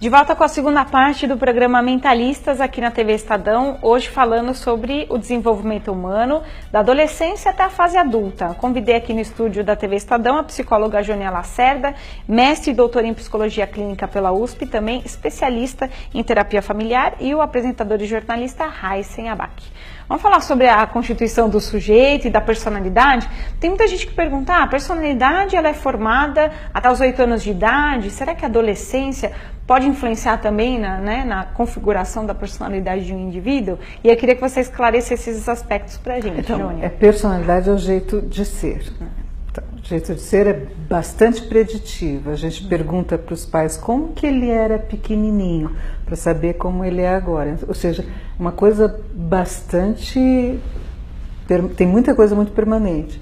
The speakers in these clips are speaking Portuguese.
De volta com a segunda parte do programa Mentalistas aqui na TV Estadão, hoje falando sobre o desenvolvimento humano, da adolescência até a fase adulta. Convidei aqui no estúdio da TV Estadão a psicóloga Jônia Lacerda, mestre e doutora em psicologia clínica pela USP, também especialista em terapia familiar, e o apresentador e jornalista Raíssen Abac. Vamos falar sobre a constituição do sujeito e da personalidade. Tem muita gente que pergunta, a personalidade ela é formada até os 8 anos de idade, será que a adolescência pode influenciar também na configuração da personalidade de um indivíduo? E eu queria que você esclarecesse esses aspectos para a gente, então, Jônia. Personalidade é o jeito de ser. Então, o jeito de ser é bastante preditivo. A gente pergunta para os pais como que ele era pequenininho, para saber como ele é agora. Ou seja, uma coisa bastante... Tem muita coisa muito permanente.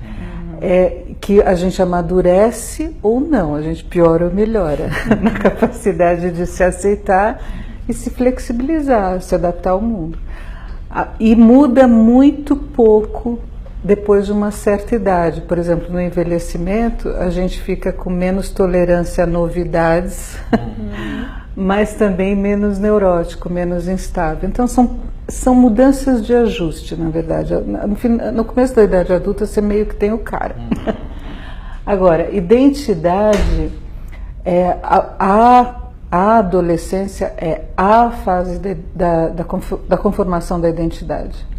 É que a gente amadurece ou não, a gente piora ou melhora na capacidade de se aceitar e se flexibilizar, se adaptar ao mundo. E muda muito pouco depois de uma certa idade. Por exemplo, no envelhecimento, a gente fica com menos tolerância a novidades, mas também menos neurótico, menos instável. Então, são mudanças de ajuste, na verdade. No começo da idade adulta, você meio que tem o cara. Agora, identidade, a adolescência é a fase da conformação da identidade.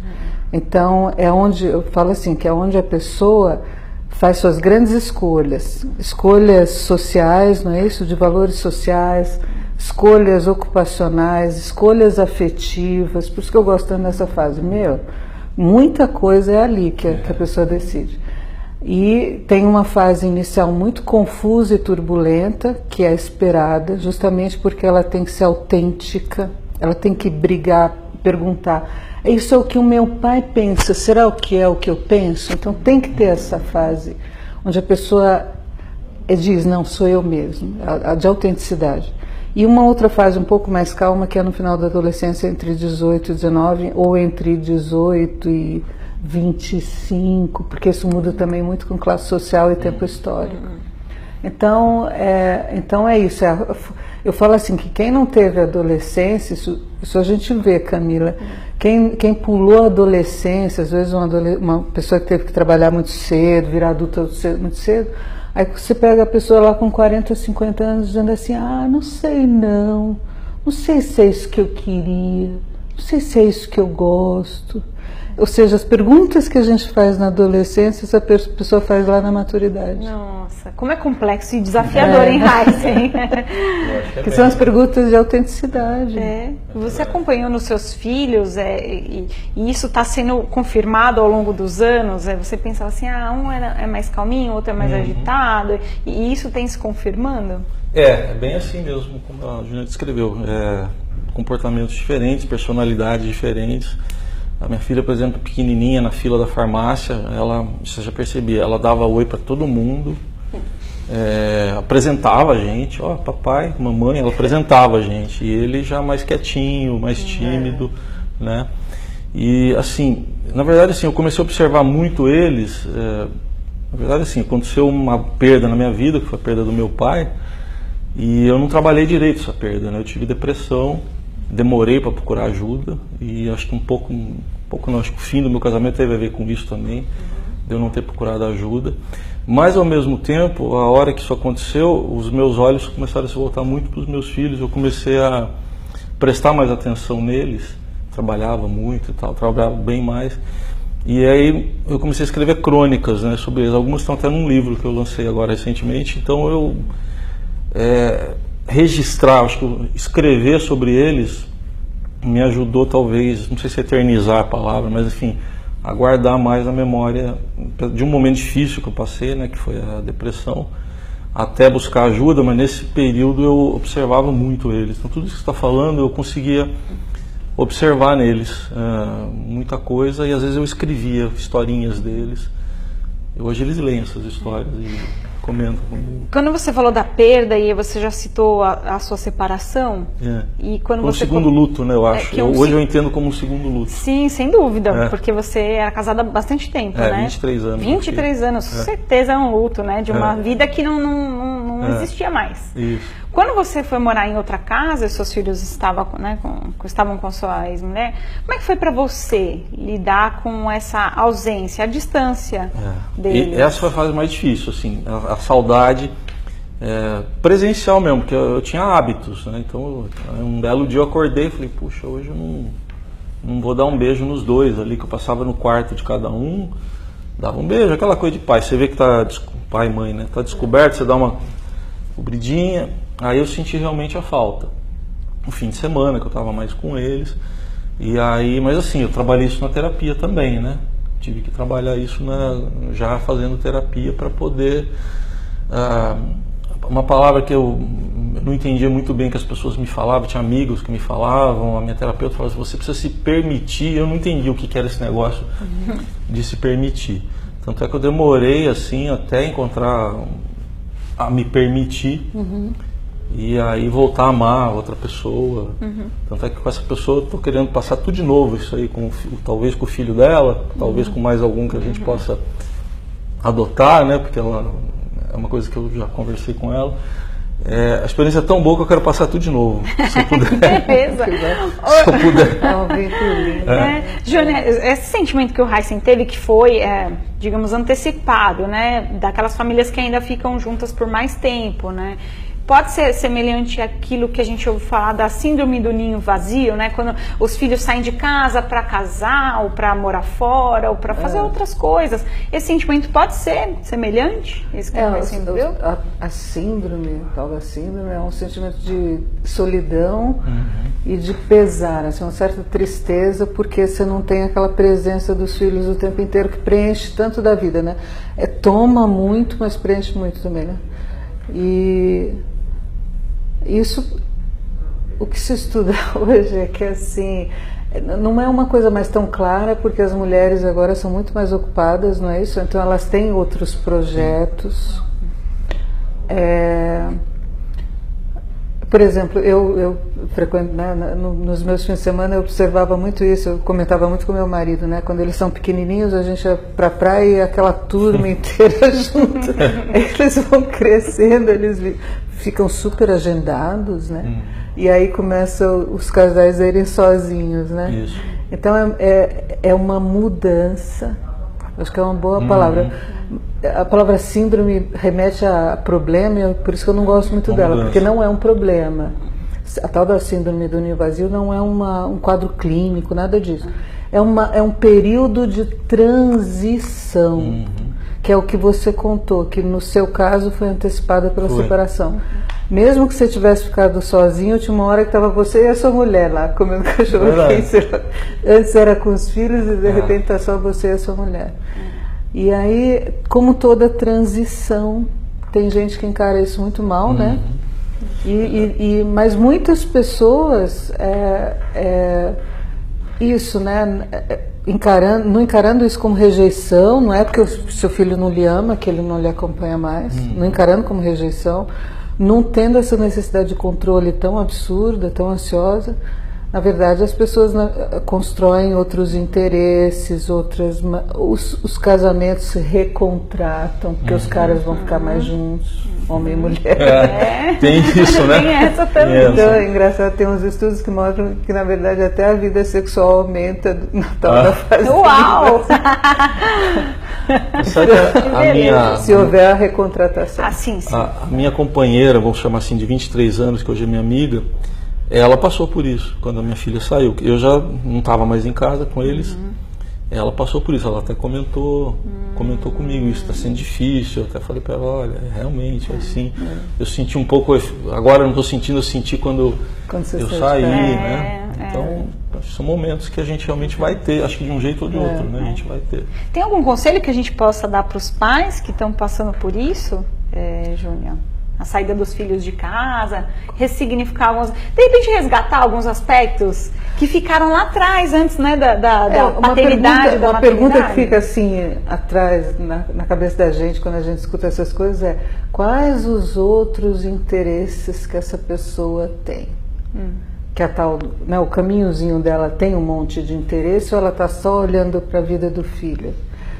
Então, é onde, eu falo assim, que é onde a pessoa faz suas grandes escolhas sociais, não é isso? De valores sociais, escolhas ocupacionais, escolhas afetivas. Por isso que eu gosto tanto dessa fase. Muita coisa é ali que a pessoa decide. E tem uma fase inicial muito confusa e turbulenta, que é esperada, justamente porque ela tem que ser autêntica, ela tem que brigar, perguntar, isso é o que o meu pai pensa, será o que é o que eu penso? Então tem que ter essa fase, onde a pessoa diz, não, sou eu mesmo, a de autenticidade. E uma outra fase um pouco mais calma, que é no final da adolescência, entre 18 e 19, ou entre 18 e 25, porque isso muda também muito com classe social e tempo histórico. Então é isso. Eu falo assim, que quem não teve adolescência, isso a gente vê, Camila, quem pulou a adolescência, às vezes uma pessoa que teve que trabalhar muito cedo, virar adulta muito cedo, aí você pega a pessoa lá com 40, 50 anos dizendo assim, não sei não sei se é isso que eu queria, não sei se é isso que eu gosto. Ou seja, as perguntas que a gente faz na adolescência, essa pessoa faz lá na maturidade. Nossa, como é complexo e desafiador, hein, Raíssen? Que são as perguntas de autenticidade. Você acompanhou nos seus filhos, e isso está sendo confirmado ao longo dos anos? Você pensava assim, um é mais calminho, o outro é mais agitado, e isso tem se confirmando? É bem assim mesmo, como a Jônia descreveu. Comportamentos diferentes, personalidades diferentes. A minha filha, por exemplo, pequenininha, na fila da farmácia, você já percebia, ela dava oi para todo mundo, apresentava a gente, papai, mamãe, ela apresentava a gente, e ele já mais quietinho, mais tímido, né? E assim, na verdade assim, eu comecei a observar muito eles, na verdade assim, aconteceu uma perda na minha vida, que foi a perda do meu pai, e eu não trabalhei direito essa perda, né? Eu tive depressão, demorei para procurar ajuda, e acho que acho que o fim do meu casamento teve a ver com isso também, de eu não ter procurado ajuda. Mas ao mesmo tempo, a hora que isso aconteceu, os meus olhos começaram a se voltar muito para os meus filhos, eu comecei a prestar mais atenção neles, trabalhava muito e tal, trabalhava bem mais, e aí eu comecei a escrever crônicas, né, sobre eles. Algumas estão até num livro que eu lancei agora recentemente, então eu registrar, acho que escrever sobre eles me ajudou talvez, não sei se eternizar a palavra, mas enfim, a guardar mais a memória de um momento difícil que eu passei, né, que foi a depressão, até buscar ajuda, mas nesse período eu observava muito eles. Então tudo isso que você está falando eu conseguia observar neles muita coisa, e às vezes eu escrevia historinhas deles. E hoje eles leem essas histórias e comentam comigo. Quando você falou da perda, e você já citou a sua separação, e quando foi um você segundo luto, né, eu acho. Hoje eu entendo como um segundo luto. Sim, sem dúvida, porque você era casada há bastante tempo, né? 23 anos. 23 anos, com certeza é um luto, né? De uma vida que não existia mais. Isso. Quando você foi morar em outra casa, seus filhos estavam, né, estavam com sua ex-mulher, como é que foi para você lidar com essa ausência, a distância deles? E essa foi a fase mais difícil, assim, a saudade presencial mesmo, porque eu tinha hábitos, né? Então, um belo dia eu acordei e falei, puxa, hoje eu não vou dar um beijo nos dois ali, que eu passava no quarto de cada um, dava um beijo, aquela coisa de pai, você vê que tá, pai e mãe, né? Tá descoberto, você dá uma cobridinha, aí eu senti realmente a falta. No fim de semana, que eu estava mais com eles, e aí, mas assim, eu trabalhei isso na terapia também, né? Tive que trabalhar isso já fazendo terapia para poder... uma palavra que eu não entendia muito bem que as pessoas me falavam, tinha amigos que me falavam, a minha terapeuta falava assim, você precisa se permitir, eu não entendi o que era esse negócio de se permitir. Tanto é que eu demorei assim até encontrar, a me permitir, e aí voltar a amar outra pessoa. Tanto é que com essa pessoa eu estou querendo passar tudo de novo, isso aí, talvez com o filho dela, talvez com mais algum que a gente possa adotar, né? Porque ela... é uma coisa que eu já conversei com ela. A experiência é tão boa que eu quero passar tudo de novo, se eu puder. Beleza. Se eu puder. Júnior, esse sentimento que o Heisen teve, que foi, digamos, antecipado, né? Daquelas famílias que ainda ficam juntas por mais tempo, né? Pode ser semelhante àquilo que a gente ouve falar da síndrome do ninho vazio, né? Quando os filhos saem de casa para casar, ou para morar fora, ou para fazer outras coisas. Esse sentimento pode ser semelhante? Esse que a síndrome, tal da síndrome, é um sentimento de solidão e de pesar, assim, uma certa tristeza, porque você não tem aquela presença dos filhos o tempo inteiro que preenche tanto da vida, né? Toma muito, mas preenche muito também, né? E isso, o que se estuda hoje é que assim, não é uma coisa mais tão clara, porque as mulheres agora são muito mais ocupadas, não é isso? Então elas têm outros projetos. Por exemplo, eu frequento, né, nos meus fins de semana eu observava muito isso, eu comentava muito com meu marido, né? Quando eles são pequenininhos, a gente ia pra praia e aquela turma inteira junto. Eles vão crescendo, eles ficam super agendados, né? E aí começam os casais a irem sozinhos, né? Isso. Então é uma mudança, acho que é uma boa palavra. A palavra síndrome remete a problema, por isso que eu não gosto muito dela, porque não é um problema. A tal da síndrome do ninho vazio não é um quadro clínico, nada disso. É um período de transição, que é o que você contou, que no seu caso foi antecipada pela separação. Mesmo que você tivesse ficado sozinho, tinha uma hora que estava você e a sua mulher lá, comendo cachorro quente. Antes era com os filhos e de repente está só você e a sua mulher. E aí, como toda transição, tem gente que encara isso muito mal, né? Mas muitas pessoas, isso, né? Não encarando isso como rejeição, não é porque o seu filho não lhe ama, que ele não lhe acompanha mais, não encarando como rejeição, não tendo essa necessidade de controle tão absurda, tão ansiosa. Na verdade, as pessoas constroem outros interesses, os casamentos se recontratam, porque os caras vão ficar mais juntos, homem e mulher. Tem isso, né? Tem essa também. Então, é engraçado, tem uns estudos que mostram que, na verdade, até a vida sexual aumenta na tal da fase. Uau! Se houver a recontratação. Sim. A minha companheira, vamos chamar assim, de 23 anos, que hoje é minha amiga, ela passou por isso, quando a minha filha saiu. Eu já não estava mais em casa com eles. Ela passou por isso, ela até comentou comigo, isso está sendo difícil. Eu até falei para ela, olha, realmente, assim, eu senti um pouco, agora eu não estou sentindo, eu senti quando eu saí, né? Então, são momentos que a gente realmente vai ter, acho que de um jeito ou de outro, né? A gente vai ter. Tem algum conselho que a gente possa dar para os pais que estão passando por isso, Júnior? A saída dos filhos de casa, ressignificar alguns... De repente resgatar alguns aspectos que ficaram lá atrás, antes, né, da paternidade, da maternidade. Uma pergunta que fica assim, atrás, na cabeça da gente, quando a gente escuta essas coisas, é: quais os outros interesses que essa pessoa tem? Que a tal, né, o caminhozinho dela tem um monte de interesse, ou ela está só olhando para a vida do filho?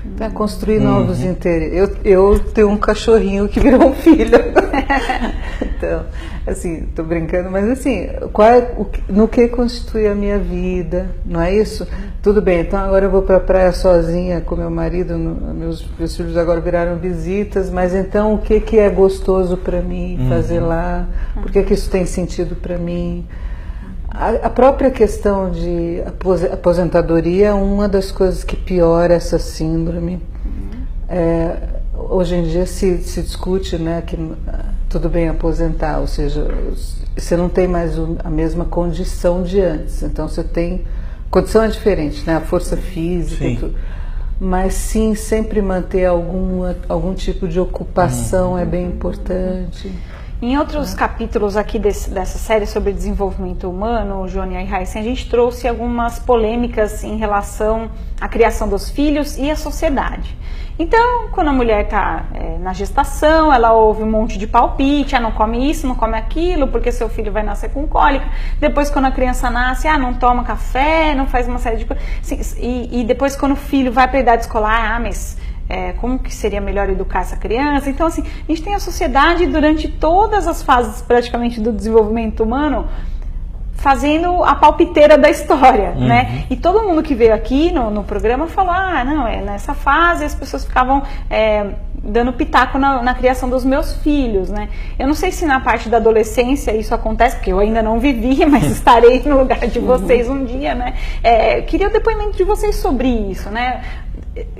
Então, construir novos interesses. Eu tenho um cachorrinho que virou um filho. Então, assim, tô brincando, mas assim, no que constitui a minha vida, não é isso? Tudo bem, então agora eu vou para a praia sozinha com meu marido, meus filhos agora viraram visitas, mas então o que é gostoso para mim fazer lá? Por que isso tem sentido para mim? A própria questão de aposentadoria é uma das coisas que piora essa síndrome. Hoje em dia se discute, né, que tudo bem aposentar, ou seja, você não tem mais a mesma condição de antes, então você tem... Condição é diferente, né, a força física e tudo. Mas sim, sempre manter algum tipo de ocupação é bem importante. Em outros capítulos aqui dessa série sobre desenvolvimento humano, Joânia e Raíssen, a gente trouxe algumas polêmicas em relação à criação dos filhos e à sociedade. Então, quando a mulher está na gestação, ela ouve um monte de palpite, não come isso, não come aquilo, porque seu filho vai nascer com cólica. Depois, quando a criança nasce, não toma café, não faz uma série de coisas. E depois, quando o filho vai para a idade escolar, mas... como que seria melhor educar essa criança? Então, assim, a gente tem a sociedade durante todas as fases praticamente do desenvolvimento humano fazendo a palpiteira da história, né? E todo mundo que veio aqui no programa falou, nessa fase as pessoas ficavam dando pitaco na criação dos meus filhos, né? Eu não sei se na parte da adolescência isso acontece, porque eu ainda não vivi, mas estarei no lugar de vocês um dia, né? Queria o depoimento de vocês sobre isso, né?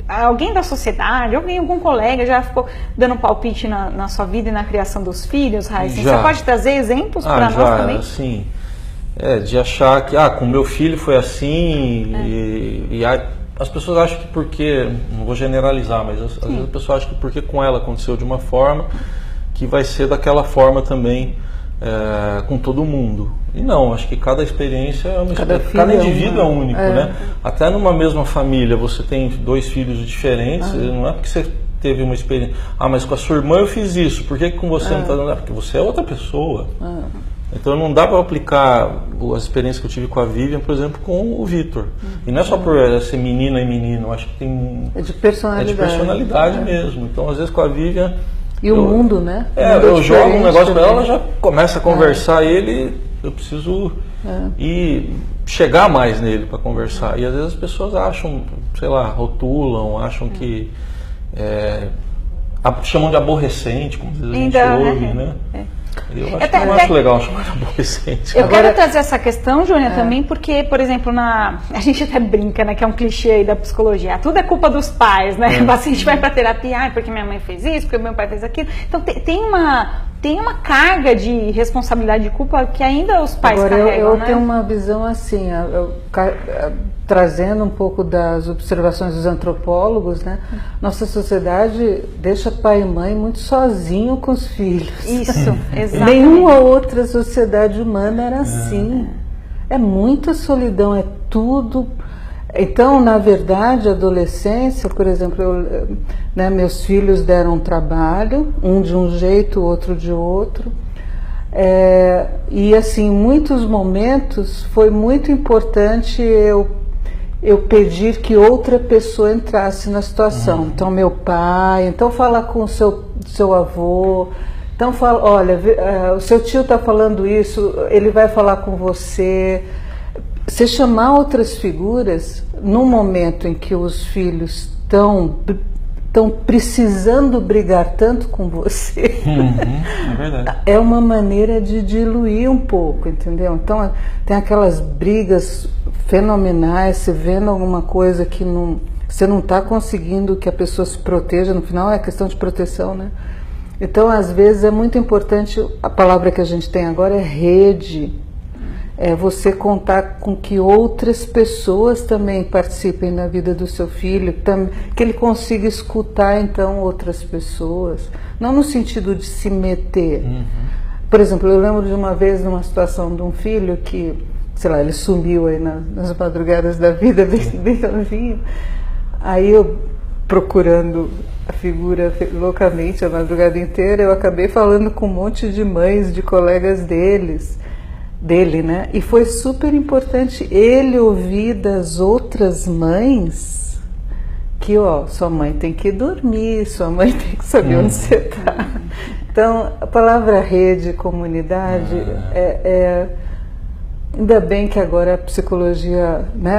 Alguém da sociedade, algum colega já ficou dando palpite na sua vida e na criação dos filhos, Raíssen? Você pode trazer exemplos para nós também? Sim. De achar que com meu filho foi assim as pessoas acham que porque, não vou generalizar, mas às vezes a pessoa acha que porque com ela aconteceu de uma forma, que vai ser daquela forma também com todo mundo. E não, acho que cada experiência é uma experiência, cada indivíduo é único, né? Até numa mesma família você tem 2 filhos diferentes, não é porque você teve uma experiência, mas com a sua irmã eu fiz isso, por que com você não está dando? Porque você é outra pessoa. Então não dá para aplicar as experiências que eu tive com a Vivian, por exemplo, com o Vitor. E não é só por ser menina e menino, acho que tem... É de personalidade. É de personalidade mesmo. Então, às vezes com a Vivian... E o mundo, né? Eu jogo um negócio para ela já começa a conversar eu preciso ir chegar mais nele para conversar. E às vezes as pessoas acham, sei lá, rotulam, acham que... chamam de aborrecente, como às vezes a gente ouve, né? Eu acho que não acho legal chamar de aborrecente. Eu quero trazer essa questão, Jônia, também, porque, por exemplo, a gente até brinca, né, que é um clichê aí da psicologia. Tudo é culpa dos pais, né? O paciente vai para terapia, porque minha mãe fez isso, porque meu pai fez aquilo. Então tem uma carga de responsabilidade e culpa que ainda os pais carregam, eu né? tenho uma visão assim, trazendo um pouco das observações dos antropólogos, né? Nossa sociedade deixa pai e mãe muito sozinho com os filhos. Isso, exatamente. Nenhuma outra sociedade humana era assim. É muita solidão, é tudo. Então, na verdade, a adolescência, por exemplo, meus filhos deram trabalho, um de um jeito, outro de outro. E assim, em muitos momentos foi muito importante eu pedir que outra pessoa entrasse na situação. Então, meu pai, então fala com o seu avô, então fala, olha, o seu tio está falando isso, ele vai falar com você. Você chamar outras figuras no momento em que os filhos estão precisando brigar tanto com você, é verdade. É uma maneira de diluir um pouco, entendeu? Então tem aquelas brigas fenomenais, você vendo alguma coisa que você não está conseguindo que a pessoa se proteja, no final é questão de proteção, né? Então às vezes é muito importante, a palavra que a gente tem agora é rede. É você contar com que outras pessoas também participem da vida do seu filho, que ele consiga escutar então outras pessoas, não no sentido de se meter. Por exemplo, eu lembro de uma vez numa situação de um filho que, sei lá, ele sumiu aí nas madrugadas da vida, bem novinho. Aí eu, procurando a figura loucamente a madrugada inteira, eu acabei falando com um monte de mães, de colegas dele, né? E foi super importante ele ouvir das outras mães que, sua mãe tem que dormir, sua mãe tem que saber onde você está. Então, a palavra rede, comunidade, ainda bem que agora a psicologia, né,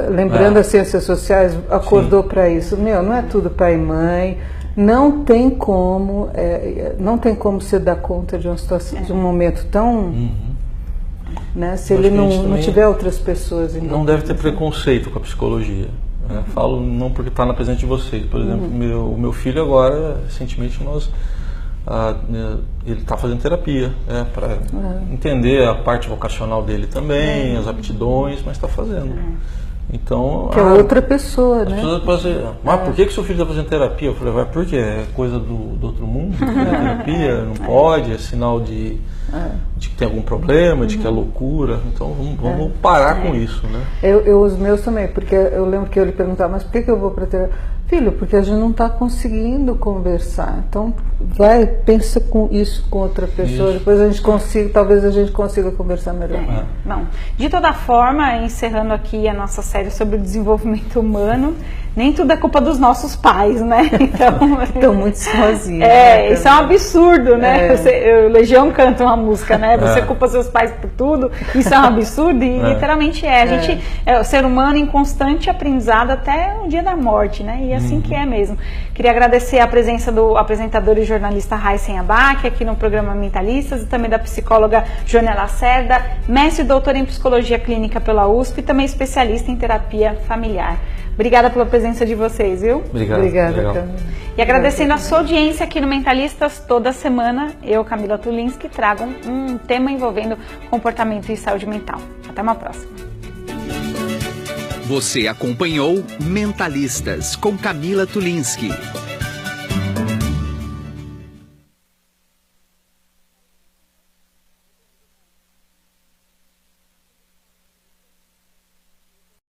lembrando as ciências sociais, acordou para isso. Não é tudo pai e mãe, não tem como você dar conta de uma situação, de um momento tão... Né, se ele não tiver outras pessoas. Não deve ter preconceito com a psicologia. Né? Falo não porque está na presente de vocês. Por exemplo, o meu filho agora, recentemente, ele está fazendo terapia para entender a parte vocacional dele também, as aptidões, mas está fazendo. Então, que é outra pessoa, né? As pessoas podem dizer, mas por que seu filho está fazendo terapia? Eu falei, porque é coisa do outro mundo, terapia, não pode, é sinal de que tem algum problema, de que é loucura. Então vamos parar com isso, né? Os meus também, porque eu lembro que eu lhe perguntava, mas por que eu vou para terapia? Filho, porque a gente não está conseguindo conversar. Então pensa com isso com outra pessoa, depois talvez a gente consiga conversar melhor. Bom, de toda forma, encerrando aqui a nossa série sobre o desenvolvimento humano, nem tudo é culpa dos nossos pais, né? Então, estão muito sozinhos. Isso é um absurdo, né? O Legião canta uma música, né? Você culpa seus pais por tudo, isso é um absurdo, e literalmente é. A gente é o ser humano em constante aprendizado até o dia da morte, né? E assim que é mesmo. Queria agradecer a presença do apresentador e jornalista Raíssen Abac aqui no programa Mentalistas, e também da psicóloga Joana Lacerda, mestre e doutora em psicologia clínica pela USP e também especialista em terapia familiar. Obrigada pela presença de vocês, viu? Obrigada, Camila. E agradecendo a sua audiência aqui no Mentalistas, toda semana eu, Camila Tulinski, trago um tema envolvendo comportamento e saúde mental. Até uma próxima. Você acompanhou Mentalistas com Camila Tulinski.